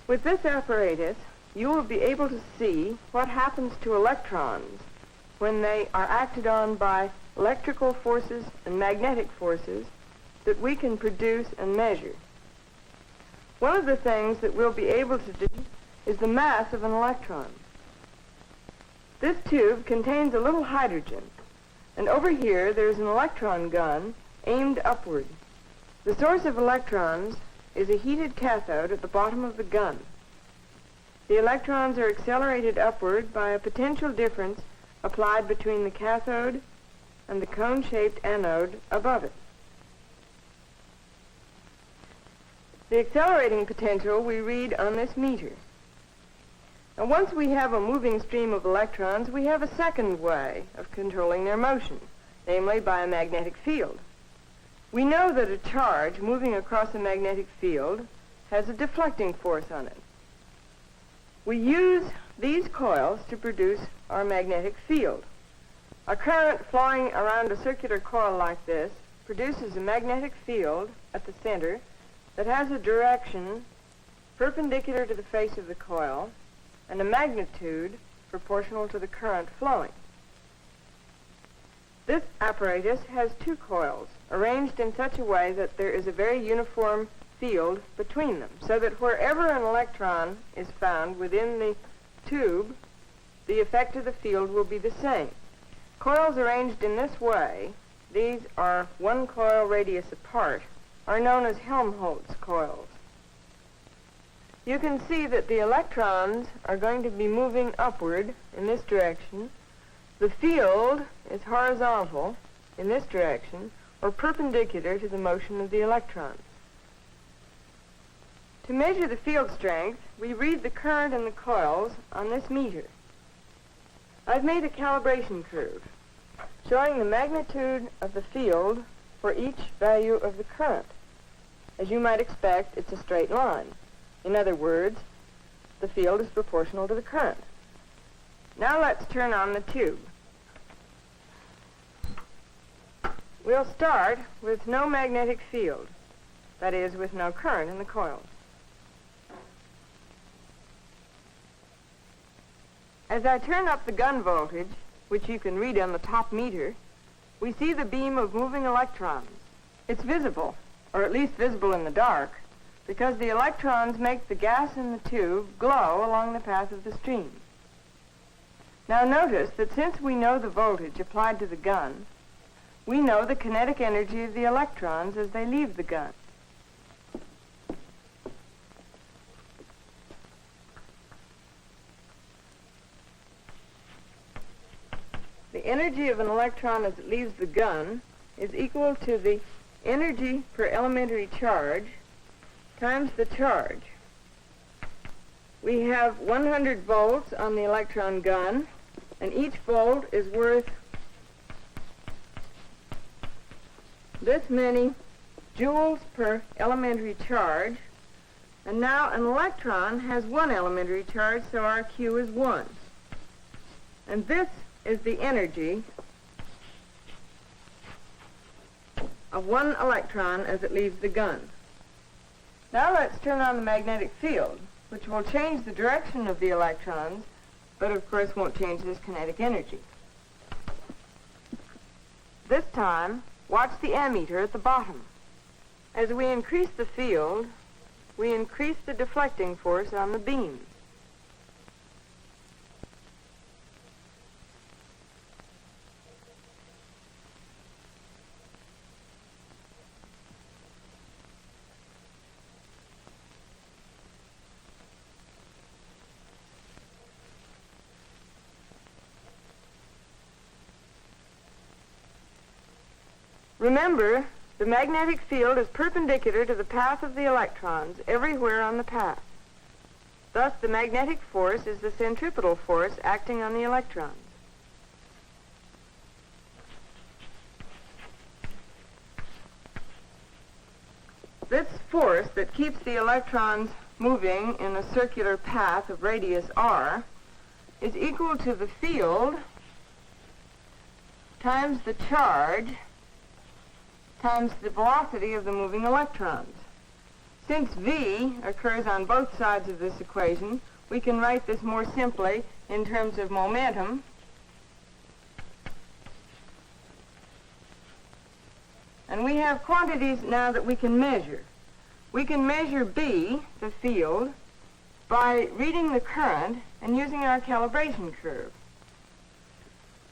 With this apparatus, you will be able to see what happens to electrons when they are acted on by electrical forces and magnetic forces that we can produce and measure. One of the things that we'll be able to do is the mass of an electron. This tube contains a little hydrogen, and over here there's an electron gun aimed upward. The source of electrons is a heated cathode at the bottom of the gun. The electrons are accelerated upward by a potential difference applied between the cathode and the cone-shaped anode above it. The accelerating potential we read on this meter. Now, once we have a moving stream of electrons, we have a second way of controlling their motion, namely by a magnetic field. We know that a charge moving across a magnetic field has a deflecting force on it. We use these coils to produce our magnetic field. A current flowing around a circular coil like this produces a magnetic field at the center that has a direction perpendicular to the face of the coil and a magnitude proportional to the current flowing. This apparatus has two coils arranged in such a way that there is a very uniform field between them, so that wherever an electron is found within the tube, the effect of the field will be the same. Coils arranged in this way, these are one coil radius apart, are known as Helmholtz coils. You can see that the electrons are going to be moving upward in this direction. The field is horizontal in this direction, or perpendicular to the motion of the electrons. To measure the field strength, we read the current in the coils on this meter. I've made a calibration curve showing the magnitude of the field for each value of the current. As you might expect, it's a straight line. In other words, the field is proportional to the current. Now let's turn on the tube. We'll start with no magnetic field, that is, with no current in the coils. As I turn up the gun voltage, which you can read on the top meter, we see the beam of moving electrons. It's visible, or at least visible in the dark, because the electrons make the gas in the tube glow along the path of the stream. Now notice that since we know the voltage applied to the gun, we know the kinetic energy of the electrons as they leave the gun. The energy of an electron as it leaves the gun is equal to the energy per elementary charge times the charge. We have 100 volts on the electron gun, and each volt is worth this many joules per elementary charge. And now an electron has one elementary charge, so our Q is 1. And this is the energy of one electron as it leaves the gun. Now let's turn on the magnetic field, which will change the direction of the electrons, but of course won't change this kinetic energy. This time, watch the ammeter at the bottom. As we increase the field, we increase the deflecting force on the beam. Remember, the magnetic field is perpendicular to the path of the electrons everywhere on the path. Thus, the magnetic force is the centripetal force acting on the electrons. This force that keeps the electrons moving in a circular path of radius r is equal to the field times the charge times the velocity of the moving electrons. Since V occurs on both sides of this equation, we can write this more simply in terms of momentum. And we have quantities now that we can measure. We can measure B, the field, by reading the current and using our calibration curve.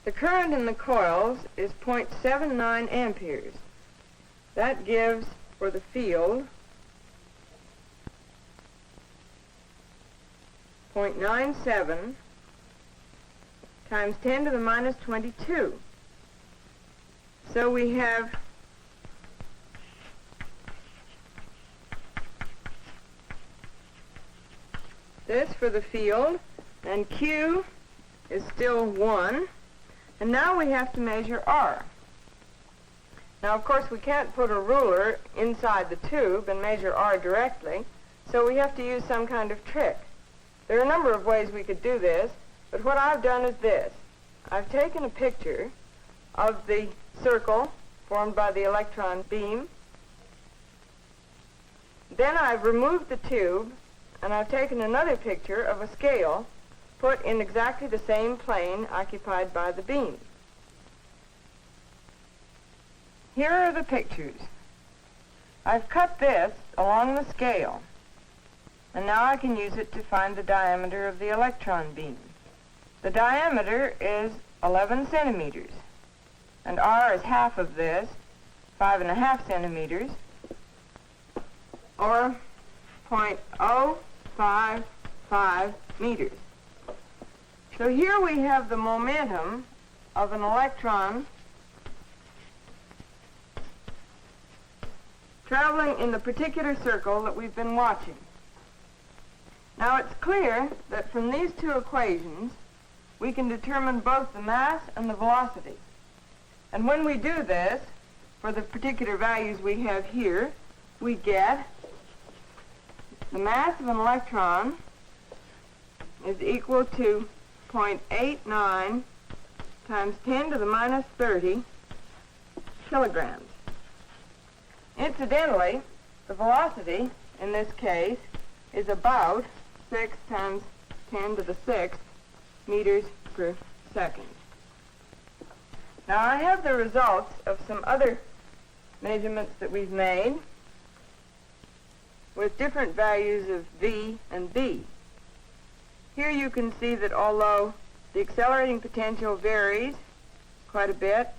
The current in the coils is 0.79 amperes. That gives, for the field, 0.97 times 10 to the minus 22. So we have this for the field, and Q is still 1. And now we have to measure R. Now, of course, we can't put a ruler inside the tube and measure R directly, so we have to use some kind of trick. There are a number of ways we could do this, but what I've done is this. I've taken a picture of the circle formed by the electron beam. Then I've removed the tube, and I've taken another picture of a scale put in exactly the same plane occupied by the beam. Here are the pictures. I've cut this along the scale, and now I can use it to find the diameter of the electron beam. The diameter is 11 centimeters, and R is half of this, 5.5 centimeters, or 0.055 meters. So here we have the momentum of an electron traveling in the particular circle that we've been watching. Now it's clear that from these two equations we can determine both the mass and the velocity. And when we do this, for the particular values we have here, we get the mass of an electron is equal to 0.89 times 10 to the minus 30 kilograms. Incidentally, the velocity in this case is about 6 times 10 to the 6th meters per second. Now I have the results of some other measurements that we've made with different values of V and B. Here you can see that although the accelerating potential varies quite a bit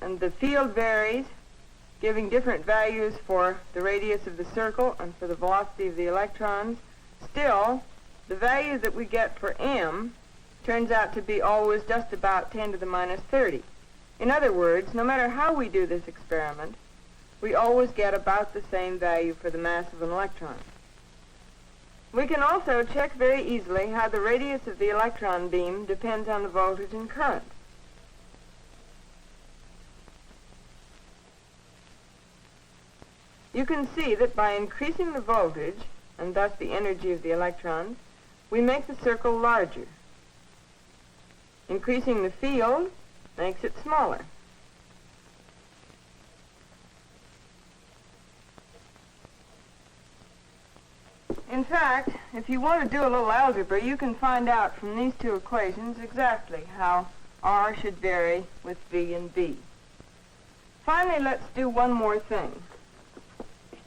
and the field varies, giving different values for the radius of the circle and for the velocity of the electrons, still the value that we get for M turns out to be always just about 10 to the minus 30. In other words, no matter how we do this experiment, we always get about the same value for the mass of an electron. We can also check very easily how the radius of the electron beam depends on the voltage and current. You can see that by increasing the voltage, and thus the energy of the electrons, we make the circle larger. Increasing the field makes it smaller. In fact, if you want to do a little algebra, you can find out from these two equations exactly how R should vary with V and B. Finally, let's do one more thing.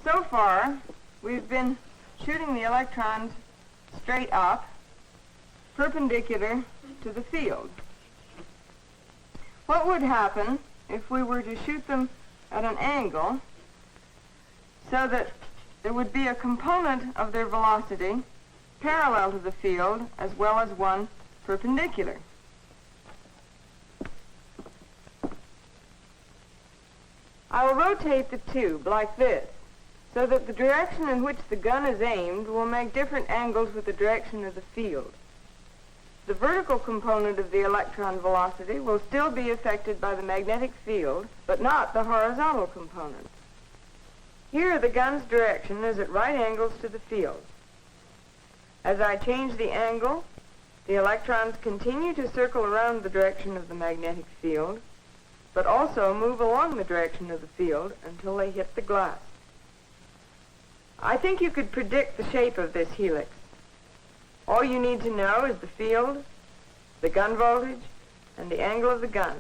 So far, we've been shooting the electrons straight up, perpendicular to the field. What would happen if we were to shoot them at an angle so that there would be a component of their velocity parallel to the field as well as one perpendicular? I will rotate the tube like this so that the direction in which the gun is aimed will make different angles with the direction of the field. The vertical component of the electron velocity will still be affected by the magnetic field, but not the horizontal component. Here, the gun's direction is at right angles to the field. As I change the angle, the electrons continue to circle around the direction of the magnetic field, but also move along the direction of the field until they hit the glass. I think you could predict the shape of this helix. All you need to know is the field, the gun voltage, and the angle of the gun.